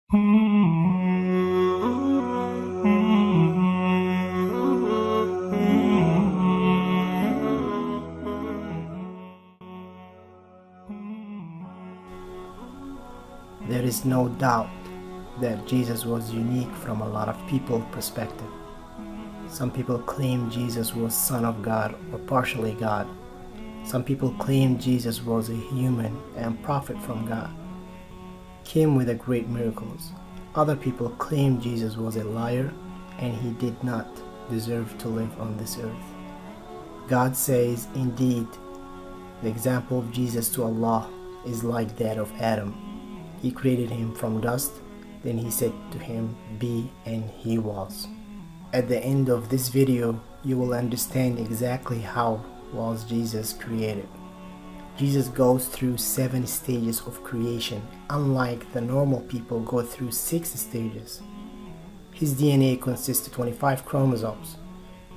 There is no doubt that Jesus was unique from a lot of people's perspective. Some people claim Jesus was Son of God or partially God. Some people claim Jesus was a human and prophet from God, came with the great miracles. Other people claim Jesus was a liar and he did not deserve to live on this earth. God says, indeed, the example of Jesus to Allah is like that of Adam. He created him from dust, then he said to him, be, and he was. At the end of this video, you will understand exactly how was Jesus created. Jesus goes through 7 stages of creation, unlike the normal people go through 6 stages. His DNA consists of 25 chromosomes,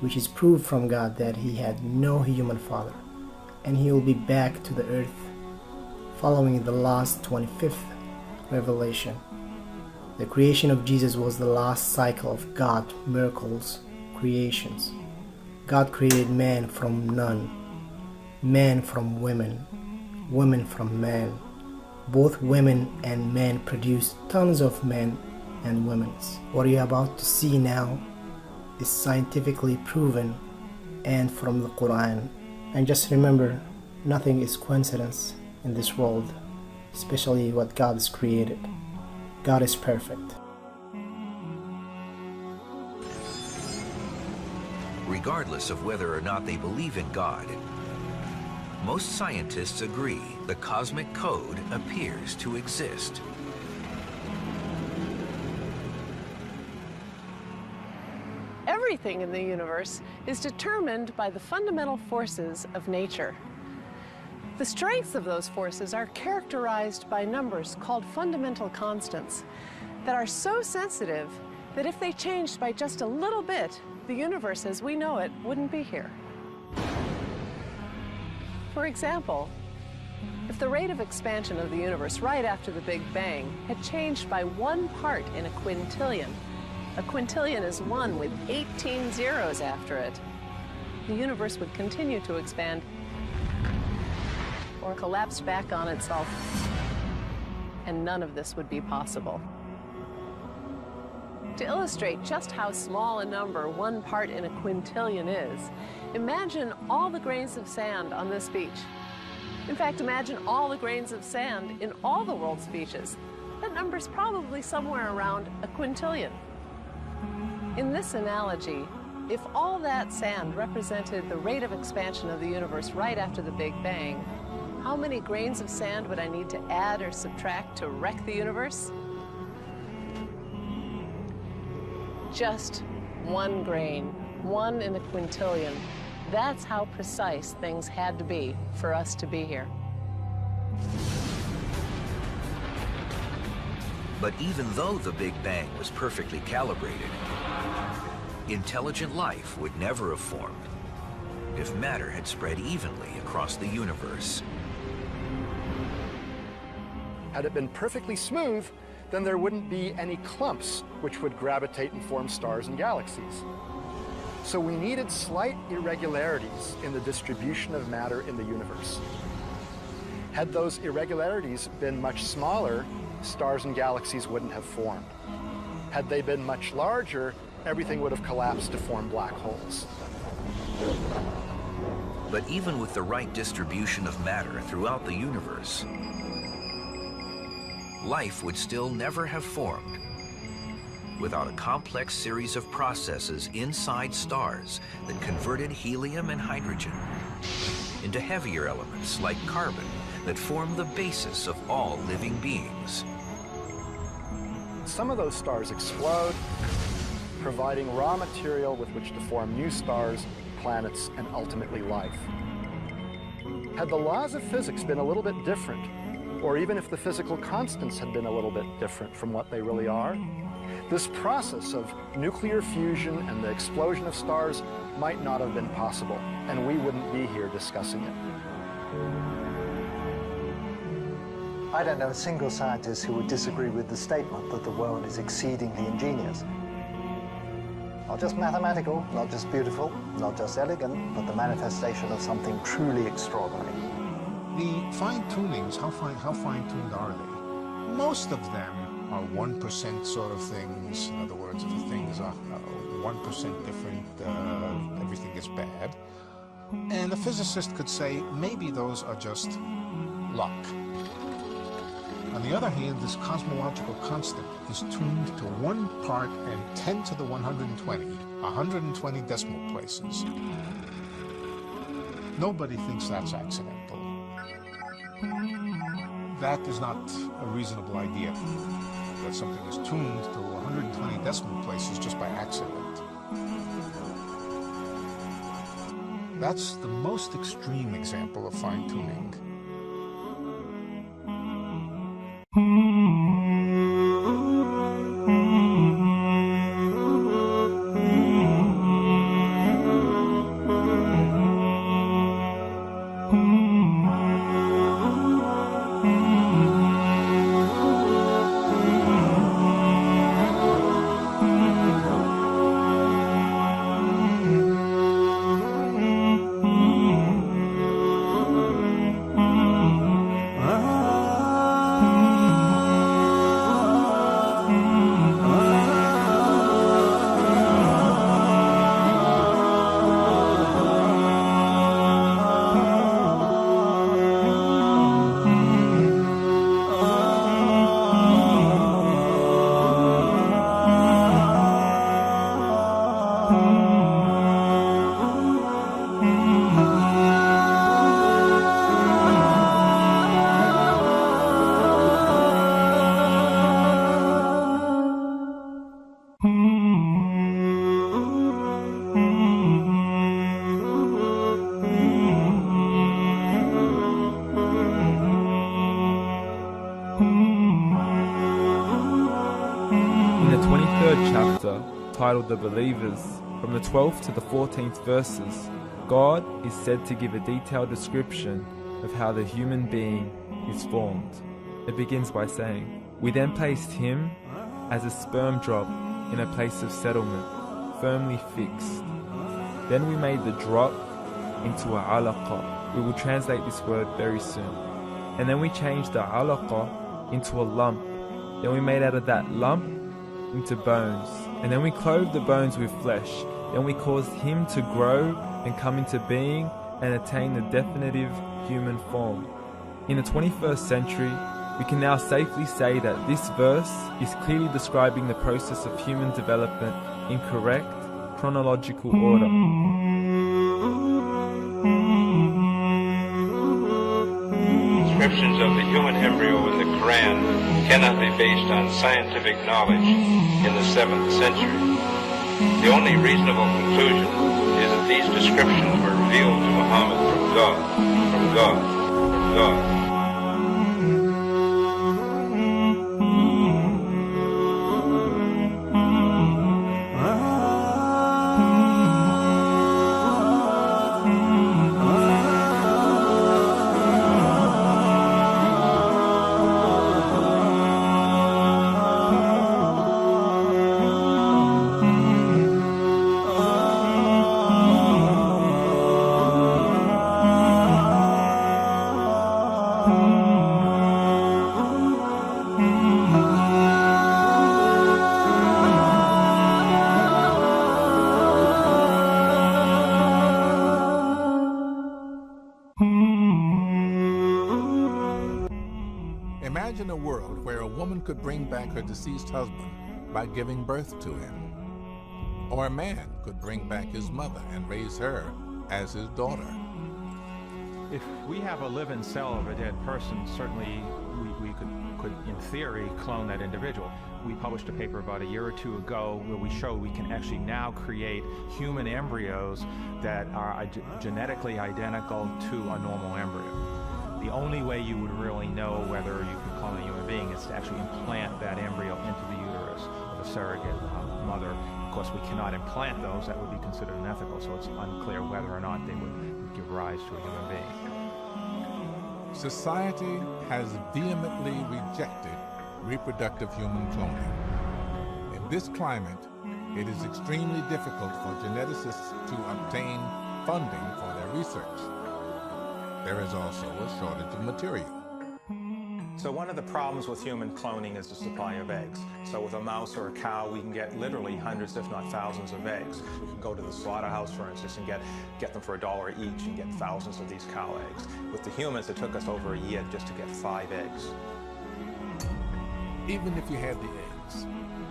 which is proof from God that he had no human father, and he will be back to the earth following the last 25th revelation. The creation of Jesus was the last cycle of God miracles creations. God created man from none, man from women, women from man. Both women and men produced tons of men and women. What you're about to see now is scientifically proven and from the Quran. And just remember, nothing is coincidence in this world, especially what God has created. God is perfect. Regardless of whether or not they believe in God, most scientists agree the cosmic code appears to exist. Everything in the universe is determined by the fundamental forces of nature. The strengths of those forces are characterized by numbers called fundamental constants that are so sensitive that if they changed by just a little bit, the universe as we know it wouldn't be here. For example, if the rate of expansion of the universe right after the Big Bang had changed by 1 part in a quintillion is 1 with 18 zeros after it, the universe would continue to expand or collapse back on itself, and none of this would be possible. To illustrate just how small a number 1 part in a quintillion is, imagine all the grains of sand on this beach. In fact, imagine all the grains of sand in all the world's beaches. That number's probably somewhere around a quintillion. In this analogy, if all that sand represented the rate of expansion of the universe right after the Big Bang, how many grains of sand would I need to add or subtract to wreck the universe? Just 1 grain, 1 in a quintillion. That's how precise things had to be for us to be here. But even though the Big Bang was perfectly calibrated, intelligent life would never have formed if matter had spread evenly across the universe. Had it been perfectly smooth, then there wouldn't be any clumps which would gravitate and form stars and galaxies. So we needed slight irregularities in the distribution of matter in the universe. Had those irregularities been much smaller, stars and galaxies wouldn't have formed. Had they been much larger, everything would have collapsed to form black holes. But even with the right distribution of matter throughout the universe, life would still never have formed without a complex series of processes inside stars that converted helium and hydrogen into heavier elements like carbon that form the basis of all living beings. Some of those stars explode, providing raw material with which to form new stars, planets, and ultimately life. Had the laws of physics been a little bit different, or even if the physical constants had been a little bit different from what they really are, this process of nuclear fusion and the explosion of stars might not have been possible, and we wouldn't be here discussing it. I don't know a single scientist who would disagree with the statement that the world is exceedingly ingenious. Not just mathematical, not just beautiful, not just elegant, but the manifestation of something truly extraordinary. The fine-tunings, how fine-tuned are they? Most of them are 1% sort of things. In other words, if a thing is 1% different, everything is bad. And a physicist could say, maybe those are just luck. On the other hand, this cosmological constant is tuned to 1 part and 10 to the 120 decimal places. Nobody thinks that's accidental. That is not a reasonable idea, that something is tuned to 120 decimal places just by accident. That's the most extreme example of fine-tuning. Titled The Believers, from the 12th to the 14th verses, God is said to give a detailed description of how the human being is formed. It begins by saying, "We then placed him as a sperm drop in a place of settlement, firmly fixed. Then we made the drop into a alaqa." We will translate this word very soon. "And then we changed the alaqa into a lump. Then we made out of that lump into bones. And then we clothed the bones with flesh. Then we caused him to grow and come into being and attain the definitive human form." In the 21st century, we can now safely say that this verse is clearly describing the process of human development in correct chronological order. Descriptions of the human embryo in the Quran cannot be based on scientific knowledge in the 7th century. The only reasonable conclusion is that these descriptions were revealed to Muhammad from God. Imagine a world where a woman could bring back her deceased husband by giving birth to him. Or a man could bring back his mother and raise her as his daughter. If we have a living cell of a dead person, certainly we could, in theory, clone that individual. We published a paper about a year or two ago where we show we can actually now create human embryos that are genetically identical to a normal embryo. The only way you would really know whether you could clone a human being is to actually implant that embryo into the uterus of a surrogate mother. Of course, we cannot implant those. That would be considered unethical, so it's unclear whether or not they would give rise to a human being. Society has vehemently rejected reproductive human cloning. In this climate, it is extremely difficult for geneticists to obtain funding for their research. There is also a shortage of material. So one of the problems with human cloning is the supply of eggs. So with a mouse or a cow, we can get literally hundreds, if not thousands of eggs. We can go to the slaughterhouse, for instance, and get them for $1 each and get thousands of these cow eggs. With the humans, it took us over a year just to get 5 eggs. Even if you had the eggs,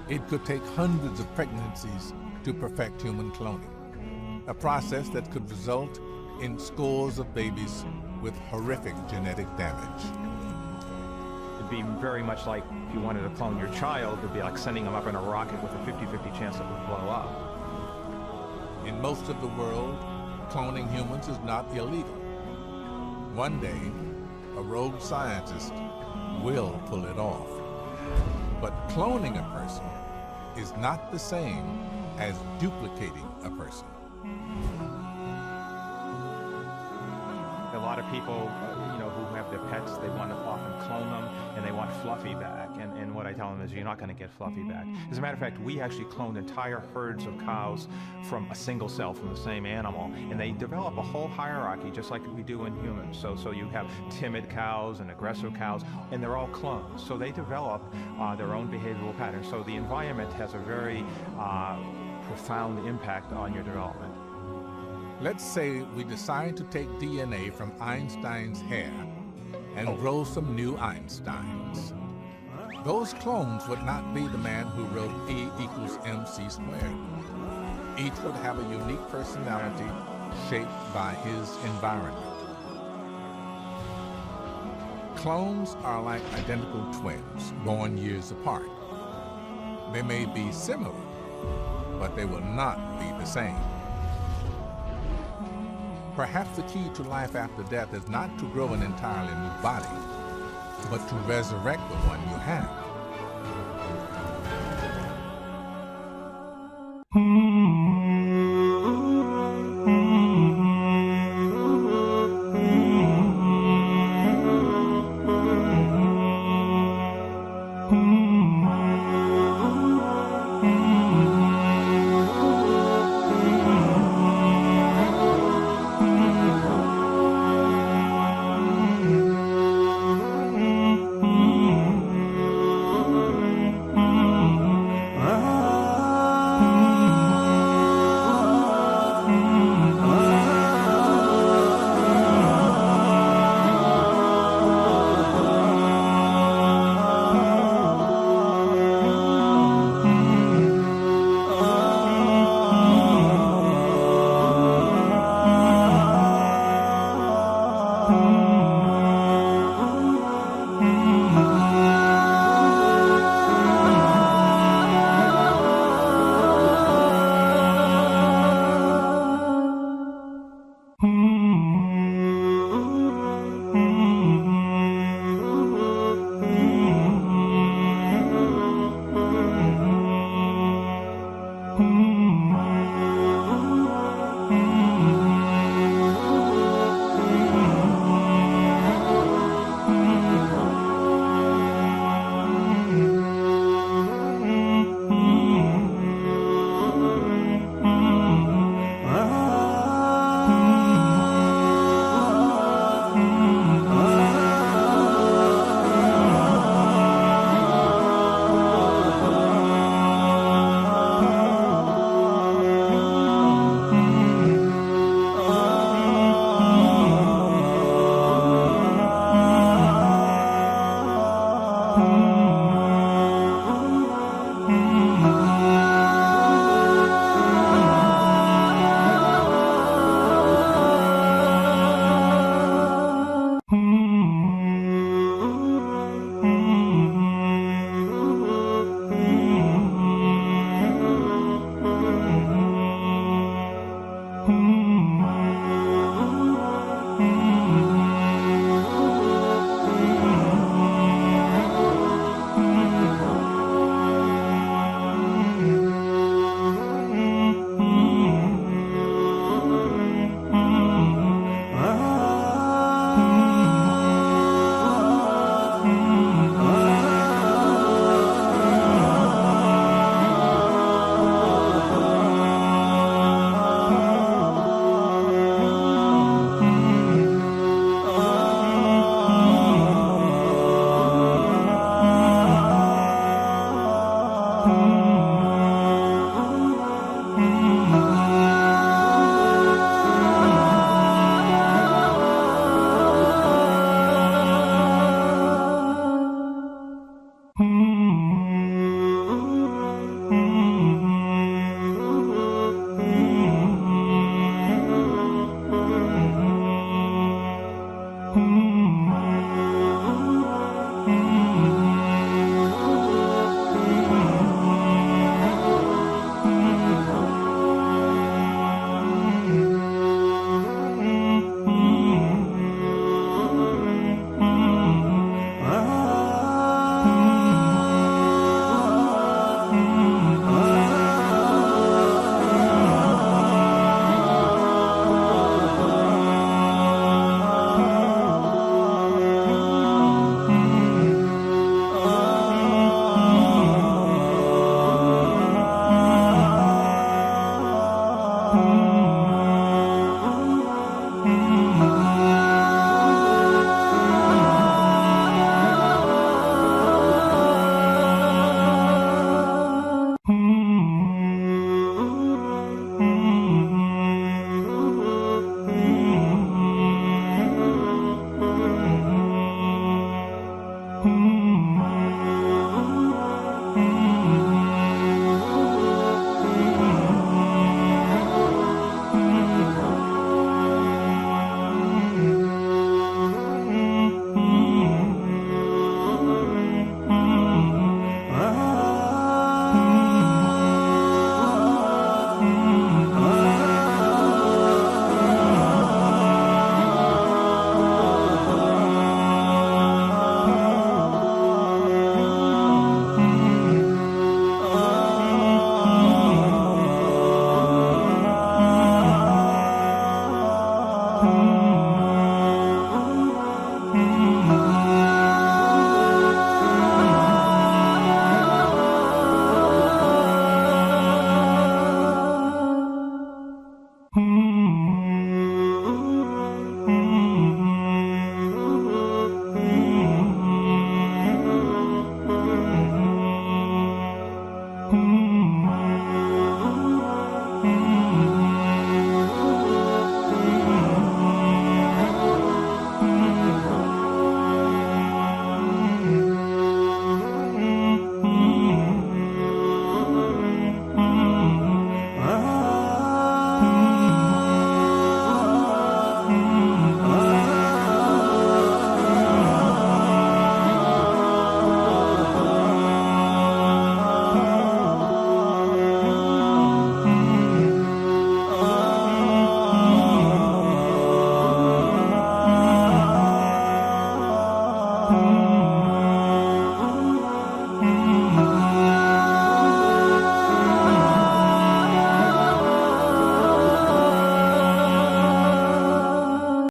it could take hundreds of pregnancies to perfect human cloning, a process that could result in scores of babies with horrific genetic damage. It'd be very much like if you wanted to clone your child, it'd be like sending them up in a rocket with a 50-50 chance it would blow up. In most of the world, cloning humans is not illegal. One day, a rogue scientist will pull it off. But cloning a person is not the same as duplicating a person. A lot of people, who have their pets, they want to often clone them, and they want Fluffy back. And what I tell them is, you're not going to get Fluffy back. As a matter of fact, we actually cloned entire herds of cows from a single cell from the same animal, and they develop a whole hierarchy just like we do in humans. So you have timid cows and aggressive cows, and they're all clones. So they develop their own behavioral patterns. So the environment has a very profound impact on your development. Let's say we decide to take DNA from Einstein's hair and grow some new Einsteins. Those clones would not be the man who wrote E = mc squared. Each would have a unique personality shaped by his environment. Clones are like identical twins, born years apart. They may be similar, but they will not be the same. Perhaps the key to life after death is not to grow an entirely new body, but to resurrect the one you have.